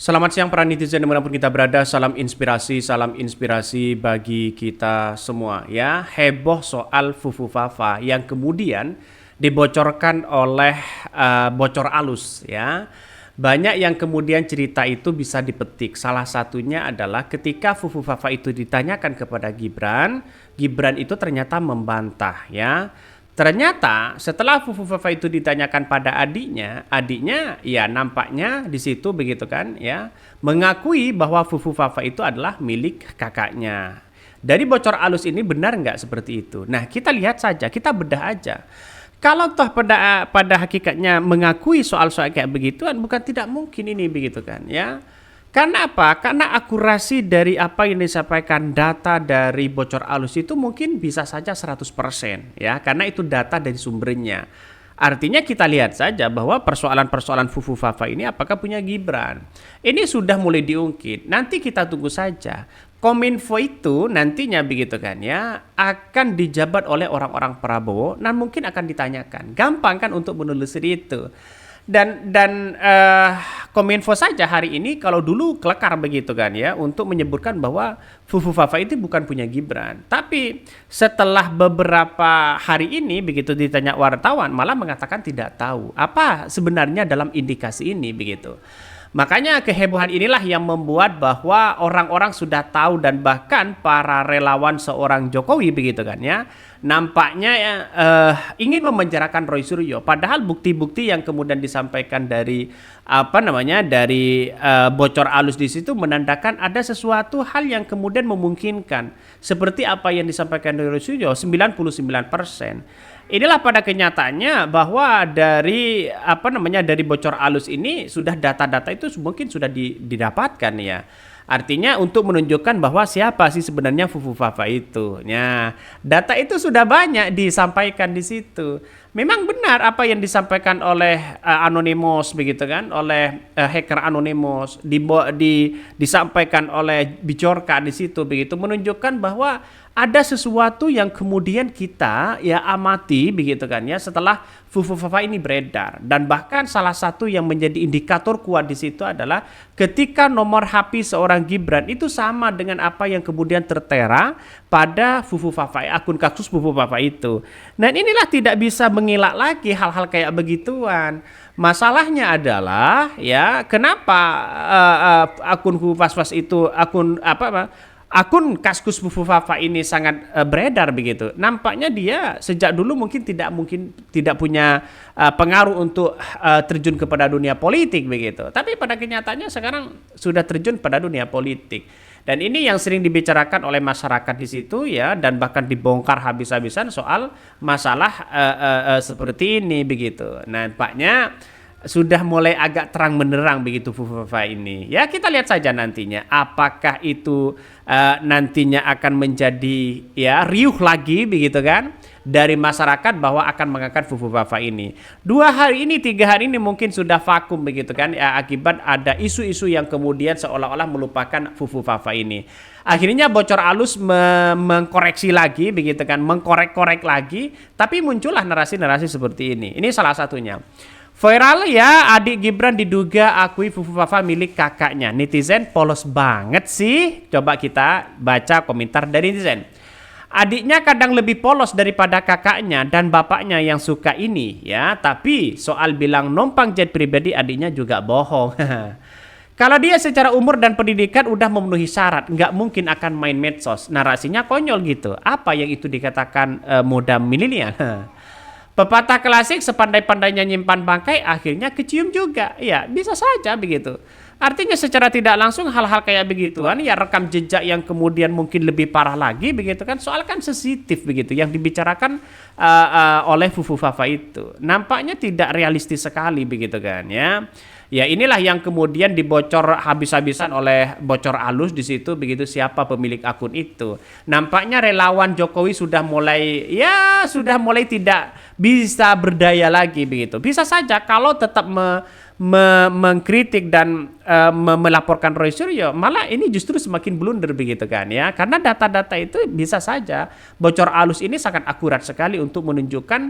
Selamat siang para netizen dimanapun kita berada, salam inspirasi bagi kita semua ya. Heboh soal Fufu Fafa yang kemudian dibocorkan oleh bocor alus ya. Banyak yang kemudian cerita itu bisa dipetik. Salah satunya adalah ketika Fufu Fafa itu ditanyakan kepada Gibran, Gibran itu ternyata membantah ya. Ternyata setelah Fufu Fafa itu ditanyakan pada adiknya ya nampaknya di situ begitu kan ya, mengakui bahwa Fufu Fafa itu adalah milik kakaknya. Dari bocor alus ini benar nggak seperti itu? Nah kita lihat saja, kita bedah aja. Kalau toh pada hakikatnya mengakui soal-soal kayak begituan, bukan tidak mungkin ini begitu kan ya. Karena apa? Karena akurasi dari apa yang disampaikan data dari bocor alus itu mungkin bisa saja 100% ya, karena itu data dari sumbernya. Artinya kita lihat saja bahwa persoalan-persoalan Fufu Fafa ini apakah punya Gibran. Ini sudah mulai diungkit. Nanti kita tunggu saja. Kominfo itu nantinya begitu kan ya, akan dijabat oleh orang-orang Prabowo dan mungkin akan ditanyakan. Gampang kan untuk menelusuri itu. Dan Kominfo saja hari ini kalau dulu kelekar begitu kan ya untuk menyebutkan bahwa Fufu Fafa itu bukan punya Gibran. Tapi setelah beberapa hari ini begitu ditanya wartawan malah mengatakan tidak tahu apa sebenarnya dalam indikasi ini begitu. Makanya kehebohan inilah yang membuat bahwa orang-orang sudah tahu dan bahkan para relawan seorang Jokowi begitu kan ya, nampaknya ingin memenjarakan Roy Suryo. Padahal bukti-bukti yang kemudian disampaikan dari dari bocor alus di situ menandakan ada sesuatu hal yang kemudian memungkinkan. Seperti apa yang disampaikan dari Roy Suryo 99%. Inilah pada kenyataannya bahwa dari dari bocor alus ini sudah data-data itu mungkin sudah didapatkan ya. Artinya untuk menunjukkan bahwa siapa sih sebenarnya Fufu Fafa itu. Ya, data itu sudah banyak disampaikan di situ. Memang benar apa yang disampaikan oleh Anonymous begitu kan, oleh hacker Anonymous, disampaikan oleh Bijorka di situ begitu, menunjukkan bahwa ada sesuatu yang kemudian kita ya amati begitu kan ya setelah Fufu Fafa ini beredar, dan bahkan salah satu yang menjadi indikator kuat di situ adalah ketika nomor HP seorang Gibran itu sama dengan apa yang kemudian tertera pada Fufu Fafa, akun kasus Fufu Fafa itu. Dan inilah tidak bisa mengelak lagi hal-hal kayak begituan. Masalahnya adalah ya kenapa akun Fufu Fafa itu akun Kaskus Fufu Fafa ini sangat beredar begitu. Nampaknya dia sejak dulu mungkin tidak punya pengaruh untuk terjun kepada dunia politik begitu. Tapi pada kenyataannya sekarang sudah terjun pada dunia politik. Dan ini yang sering dibicarakan oleh masyarakat di situ ya, dan bahkan dibongkar habis-habisan soal masalah seperti ini begitu. Nampaknya sudah mulai agak terang benderang begitu Fufu Fafa ini. Ya kita lihat saja nantinya apakah itu nantinya akan menjadi ya riuh lagi begitu kan dari masyarakat bahwa akan mengangkat Fufu Fafa ini. 2 hari ini, 3 hari ini mungkin sudah vakum begitu kan ya, akibat ada isu-isu yang kemudian seolah-olah melupakan Fufu Fafa ini. Akhirnya bocor alus mengkoreksi lagi begitu kan, mengkorek-korek lagi, tapi muncullah narasi-narasi seperti ini. Ini salah satunya. Viral ya, adik Gibran diduga akui Fufu Fafa milik kakaknya. Netizen polos banget sih. Coba kita baca komentar dari netizen. Adiknya kadang lebih polos daripada kakaknya dan bapaknya yang suka ini ya. Tapi soal bilang numpang jet pribadi adiknya juga bohong. Kalau dia secara umur dan pendidikan udah memenuhi syarat, nggak mungkin akan main medsos. Narasinya konyol gitu. Apa yang itu dikatakan muda milenial? Pepatah klasik, sepandai-pandainya nyimpan bangkai akhirnya kecium juga. Ya, bisa saja begitu. Artinya secara tidak langsung hal-hal kayak begituan ya, rekam jejak yang kemudian mungkin lebih parah lagi begitu kan. Soal kan sensitif begitu yang dibicarakan oleh Fufu Fafa itu. Nampaknya tidak realistis sekali begitu kan ya. Ya inilah yang kemudian dibocor habis-habisan oleh bocor alus di situ begitu, siapa pemilik akun itu. Nampaknya relawan Jokowi sudah mulai tidak bisa berdaya lagi begitu. Bisa saja kalau tetap mengkritik dan melaporkan Roy Suryo, malah ini justru semakin blunder begitu kan ya. Karena data-data itu bisa saja bocor alus ini sangat akurat sekali untuk menunjukkan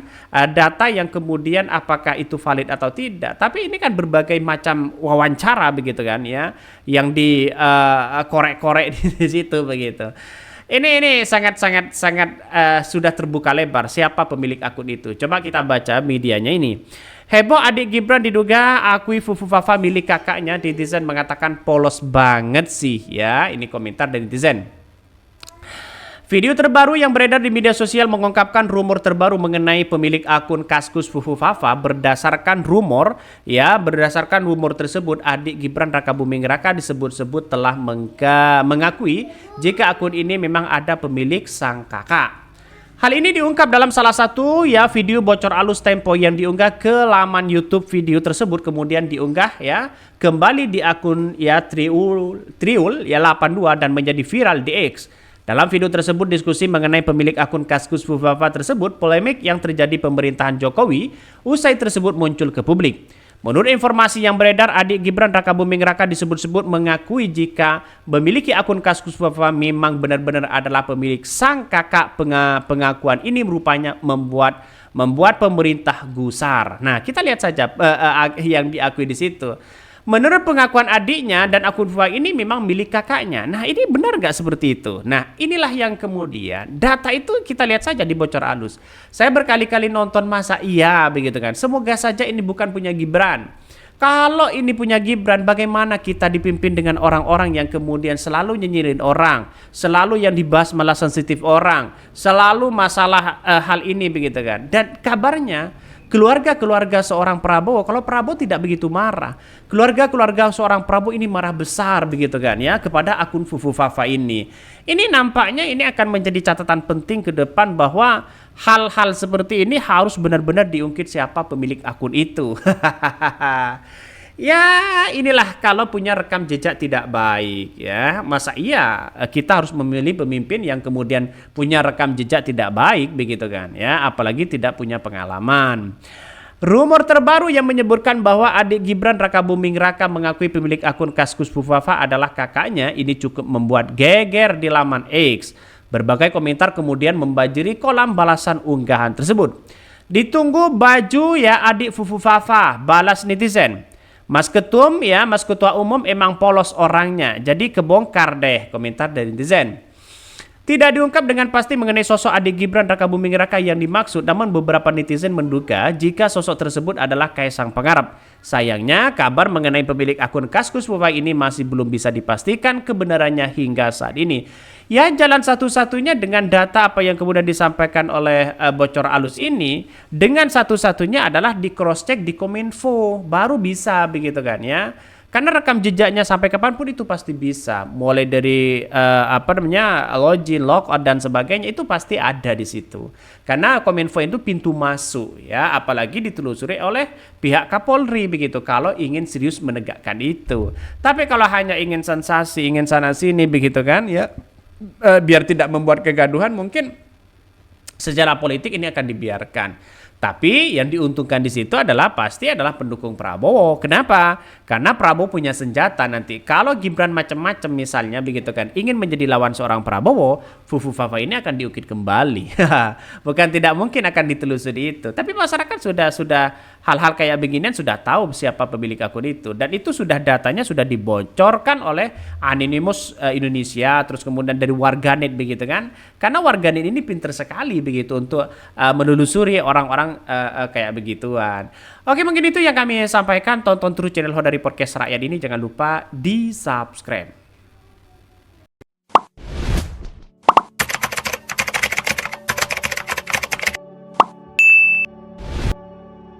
data yang kemudian apakah itu valid atau tidak. Tapi ini kan berbagai macam wawancara begitu kan ya, yang di korek-korek di situ begitu. Ini sangat sudah terbuka lebar siapa pemilik akun itu. Coba kita baca medianya ini. Heboh adik Gibran diduga akui Fufu Fafa milik kakaknya. Netizen mengatakan polos banget sih ya. Ini komentar dari netizen. Video terbaru yang beredar di media sosial mengungkapkan rumor terbaru mengenai pemilik akun Kaskus Fufu Fafa. Berdasarkan rumor tersebut, adik Gibran Rakabuming Raka disebut-sebut telah mengakui jika akun ini memang ada pemilik sang kakak. Hal ini diungkap dalam salah satu video bocor alus Tempo yang diunggah ke laman YouTube. Video tersebut kemudian diunggah kembali di akun Triul 82 dan menjadi viral di X. Dalam video tersebut diskusi mengenai pemilik akun Kaskus Fufu Fafa tersebut, polemik yang terjadi pemerintahan Jokowi usai tersebut muncul ke publik. Menurut informasi yang beredar, adik Gibran Rakabuming Raka disebut-sebut mengakui jika memiliki akun Kaskus Fufu Fafa memang benar-benar adalah pemilik sang kakak. Pengakuan ini rupanya membuat pemerintah gusar. Nah, kita lihat saja yang diakui di situ. Menurut pengakuan adiknya dan akun Fufa ini memang milik kakaknya. Nah, ini benar nggak seperti itu? Nah, inilah yang kemudian data itu kita lihat saja di bocor alus. Saya berkali-kali nonton, masa iya begitu kan. Semoga saja ini bukan punya Gibran. Kalau ini punya Gibran, bagaimana kita dipimpin dengan orang-orang yang kemudian selalu nyinyirin orang, selalu yang dibahas malah sensitif orang, selalu masalah hal ini begitu kan. Dan kabarnya keluarga seorang Prabowo, kalau Prabowo tidak begitu marah. Keluarga seorang Prabowo ini marah besar begitu kan ya kepada akun Fufu Fafa ini. Ini nampaknya ini akan menjadi catatan penting ke depan bahwa hal-hal seperti ini harus benar-benar diungkit siapa pemilik akun itu. Ya, inilah kalau punya rekam jejak tidak baik ya. Masa iya kita harus memilih pemimpin yang kemudian punya rekam jejak tidak baik begitu kan ya, apalagi tidak punya pengalaman. Rumor terbaru yang menyebutkan bahwa adik Gibran Rakabuming Raka mengakui pemilik akun Kaskus Fufu Fafa adalah kakaknya ini cukup membuat geger di laman X. Berbagai komentar kemudian membanjiri kolam balasan unggahan tersebut. Ditunggu baju ya adik Fufu Fafa, balas netizen. Mas Ketua Umum emang polos orangnya, jadi kebongkar deh, komentar dari netizen. Tidak diungkap dengan pasti mengenai sosok adik Gibran Rakabuming Raka yang dimaksud, namun beberapa netizen menduga jika sosok tersebut adalah Kaisang Pangarep. Sayangnya, kabar mengenai pemilik akun Kaskus Fufa ini masih belum bisa dipastikan kebenarannya hingga saat ini. Ya, jalan satu-satunya dengan data apa yang kemudian disampaikan oleh bocor alus ini, dengan satu-satunya adalah di cross check di Kominfo, baru bisa begitu kan ya. Karena rekam jejaknya sampai kapanpun itu pasti bisa, mulai dari login, logout dan sebagainya itu pasti ada di situ. Karena Kominfo itu pintu masuk ya, apalagi ditelusuri oleh pihak Kapolri begitu kalau ingin serius menegakkan itu. Tapi kalau hanya ingin sensasi, ingin sana sini begitu kan ya, biar tidak membuat kegaduhan, mungkin secara politik ini akan dibiarkan. Tapi yang diuntungkan di situ pasti adalah pendukung Prabowo. Kenapa? Karena Prabowo punya senjata nanti. Kalau Gibran macam-macam misalnya begitu kan, ingin menjadi lawan seorang Prabowo, Fufu Fafa ini akan diukit kembali. Bukan tidak mungkin akan ditelusuri itu. Tapi masyarakat sudah hal-hal kayak beginian sudah tahu siapa pemilik akun itu. Dan itu datanya sudah dibocorkan oleh Anonymous Indonesia, terus kemudian dari warganet begitu kan. Karena warganet ini pinter sekali begitu untuk menelusuri orang-orang kayak begituan. Oke, mungkin itu yang kami sampaikan. Tonton terus channel Ho dari Podcast Rakyat ini. Jangan lupa di subscribe.